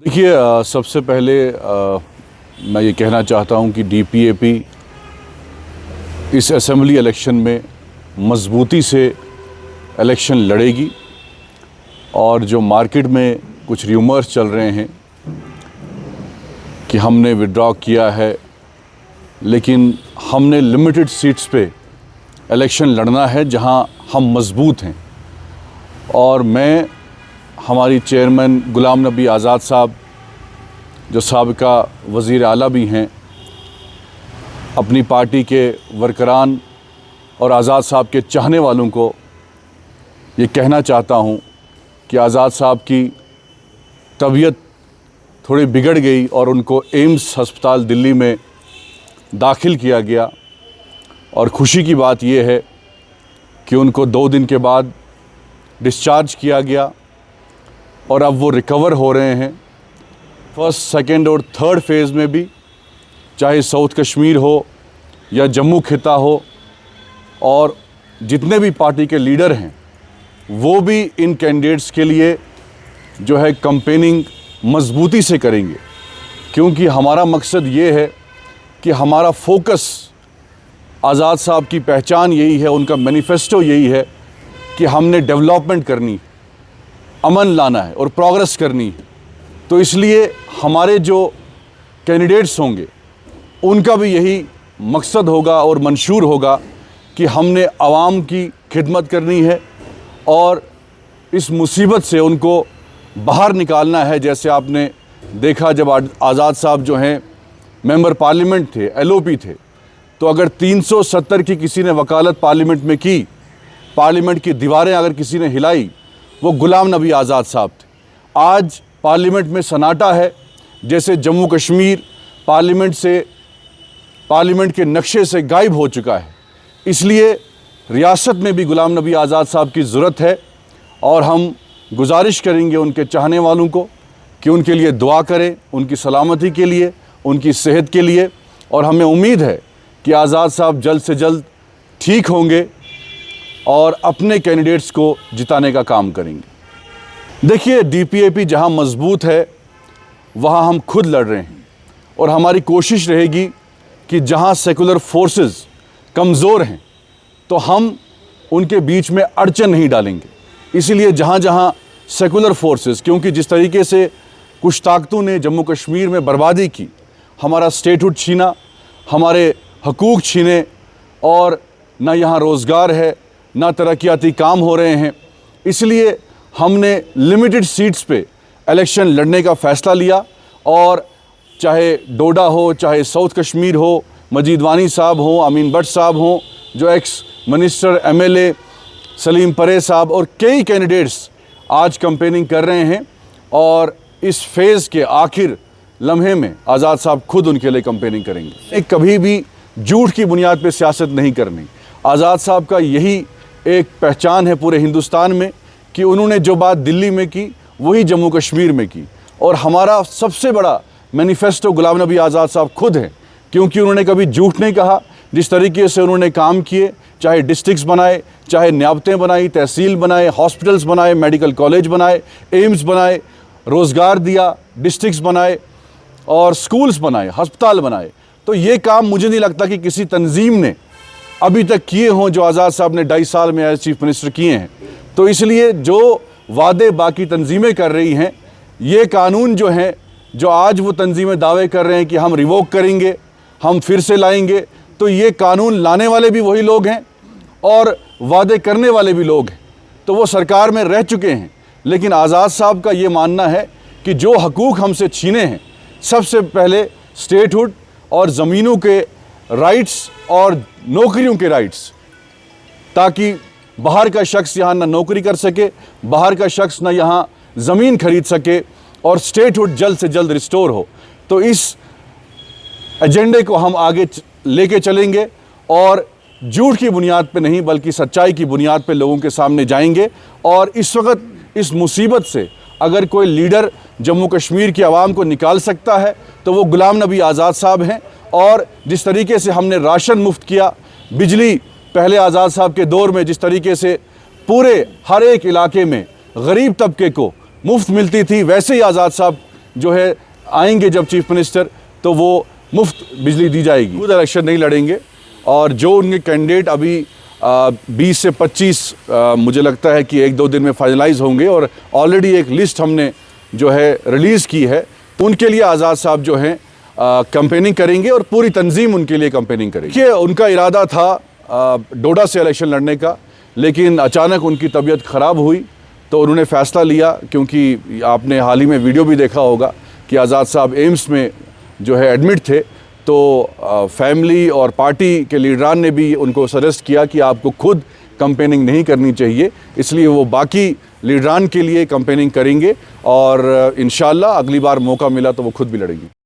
देखिए, सबसे पहले मैं ये कहना चाहता हूँ कि डीपीएपी इस असेंबली इलेक्शन में मजबूती से इलेक्शन लड़ेगी और जो मार्केट में कुछ र्यूमर्स चल रहे हैं कि हमने विड्रॉ किया है, लेकिन हमने लिमिटेड सीट्स पे इलेक्शन लड़ना है जहां हम मजबूत हैं। और मैं हमारी चेयरमैन गुलाम नबी आज़ाद साहब, जो साबिका वज़ीर आला भी हैं, अपनी पार्टी के वर्करान और आज़ाद साहब के चाहने वालों को ये कहना चाहता हूँ कि आज़ाद साहब की तबीयत थोड़ी बिगड़ गई और उनको एम्स अस्पताल दिल्ली में दाखिल किया गया। और खुशी की बात यह है कि उनको 2 दिन के बाद डिस्चार्ज किया गया और अब वो रिकवर हो रहे हैं। फर्स्ट, सेकंड और थर्ड फेज़ में भी, चाहे साउथ कश्मीर हो या जम्मू खिता हो, और जितने भी पार्टी के लीडर हैं वो भी इन कैंडिडेट्स के लिए जो है कैंपेनिंग मजबूती से करेंगे, क्योंकि हमारा मकसद ये है कि हमारा फोकस, आज़ाद साहब की पहचान यही है, उनका मैनिफेस्टो यही है कि हमने डेवलपमेंट करनी, अमन लाना है और प्रोग्रेस करनी है। तो इसलिए हमारे जो कैंडिडेट्स होंगे उनका भी यही मकसद होगा और मंशूर होगा कि हमने आवाम की खिदमत करनी है और इस मुसीबत से उनको बाहर निकालना है। जैसे आपने देखा, जब आज़ाद साहब जो हैं मेंबर पार्लियामेंट थे, एलओपी थे, तो अगर 370 की किसी ने वकालत पार्लियामेंट में की, पार्लियामेंट की दीवारें अगर किसी ने हिलाई, वो गुलाम नबी आज़ाद साहब थे। आज पार्लियामेंट में सन्नाटा है, जैसे जम्मू कश्मीर पार्लियामेंट के नक्शे से गायब हो चुका है। इसलिए रियासत में भी गुलाम नबी आज़ाद साहब की ज़रूरत है और हम गुजारिश करेंगे उनके चाहने वालों को कि उनके लिए दुआ करें, उनकी सलामती के लिए, उनकी सेहत के लिए। और हमें उम्मीद है कि आज़ाद साहब जल्द से जल्द ठीक होंगे और अपने कैंडिडेट्स को जिताने का काम करेंगे। देखिए, डीपीएपी जहां मजबूत है वहां हम खुद लड़ रहे हैं और हमारी कोशिश रहेगी कि जहां सेकुलर फोर्सेस कमज़ोर हैं तो हम उनके बीच में अड़चन नहीं डालेंगे। इसीलिए जहां जहां सेकुलर फोर्सेस, क्योंकि जिस तरीके से कुछ ताकतों ने जम्मू कश्मीर में बर्बादी की, हमारा स्टेटहुड छीना, हमारे हकूक़ छीने, और ना यहाँ रोज़गार है, ना तरक्याती काम हो रहे हैं, इसलिए हमने लिमिटेड सीट्स पे इलेक्शन लड़ने का फ़ैसला लिया। और चाहे डोडा हो, चाहे साउथ कश्मीर हो, मजीद वानी साहब हो, अमीन भट्ट साहब हो, जो एक्स मिनिस्टर एमएलए सलीम परे साहब, और कई कैंडिडेट्स आज कैंपेनिंग कर रहे हैं। और इस फेज़ के आखिर लम्हे में आज़ाद साहब खुद उनके लिए कैंपेनिंग करेंगे। कभी भी झूठ की बुनियाद पे सियासत नहीं करनी। आज़ाद साहब का यही एक पहचान है पूरे हिंदुस्तान में कि उन्होंने जो बात दिल्ली में की वही जम्मू कश्मीर में की। और हमारा सबसे बड़ा मैनिफेस्टो गुलाम नबी आज़ाद साहब खुद हैं, क्योंकि उन्होंने कभी झूठ नहीं कहा। जिस तरीके से उन्होंने काम किए, चाहे डिस्ट्रिक्ट्स बनाए, चाहे न्याबतें बनाई, तहसील बनाए, हॉस्पिटल्स बनाए, मेडिकल कॉलेज बनाए, एम्स बनाए, रोज़गार दिया, डिस्ट्रिक्ट्स बनाए और स्कूल्स बनाए, अस्पताल बनाए, तो ये काम मुझे नहीं लगता कि किसी तंजीम ने अभी तक किए हों जो आज़ाद साहब ने 2.5 साल में एज चीफ मिनिस्टर किए हैं। तो इसलिए जो वादे बाकी तंजीमें कर रही हैं, ये कानून जो हैं, जो आज वो तंजीमें दावे कर रहे हैं कि हम रिवोक करेंगे, हम फिर से लाएंगे, तो ये कानून लाने वाले भी वही लोग हैं और वादे करने वाले भी लोग हैं। तो वो सरकार में रह चुके हैं। लेकिन आज़ाद साहब का ये मानना है कि जो हकूक़ हमसे छीने हैं, सबसे पहले स्टेटहुड और ज़मीनों के राइट्स और नौकरियों के राइट्स, ताकि बाहर का शख्स यहाँ ना नौकरी कर सके, बाहर का शख्स ना यहाँ ज़मीन खरीद सके, और स्टेटहुड जल्द से जल्द रिस्टोर हो। तो इस एजेंडे को हम आगे लेके चलेंगे और झूठ की बुनियाद पे नहीं, बल्कि सच्चाई की बुनियाद पे लोगों के सामने जाएंगे। और इस वक्त इस मुसीबत से अगर कोई लीडर जम्मू कश्मीर की आवाम को निकाल सकता है तो वो गुलाम नबी आज़ाद साहब हैं। और जिस तरीके से हमने राशन मुफ्त किया, बिजली पहले आज़ाद साहब के दौर में जिस तरीके से पूरे हर एक इलाके में गरीब तबके को मुफ्त मिलती थी, वैसे ही आज़ाद साहब जो है आएंगे जब चीफ मिनिस्टर, तो वो मुफ्त बिजली दी जाएगी। खुद इलेक्शन नहीं लड़ेंगे और जो उनके कैंडिडेट अभी 20 से 25 मुझे लगता है कि 1-2 दिन में फाइनलाइज होंगे और ऑलरेडी एक लिस्ट हमने जो है रिलीज़ की है, उनके लिए आज़ाद साहब जो हैं कैंपेनिंग करेंगे और पूरी तंजीम उनके लिए कैंपेनिंग करेगी। ये उनका इरादा था डोडा से इलेक्शन लड़ने का, लेकिन अचानक उनकी तबीयत ख़राब हुई तो उन्होंने फ़ैसला लिया, क्योंकि आपने हाल ही में वीडियो भी देखा होगा कि आज़ाद साहब एम्स में जो है एडमिट थे, तो फैमिली और पार्टी के लीडरान ने भी उनको सजेस्ट किया कि आपको खुद कैंपेनिंग नहीं करनी चाहिए, इसलिए वो बाकी लीडरान के लिए कैंपेनिंग करेंगे और इंशाल्लाह अगली बार मौका मिला तो वो खुद भी लड़ेंगे।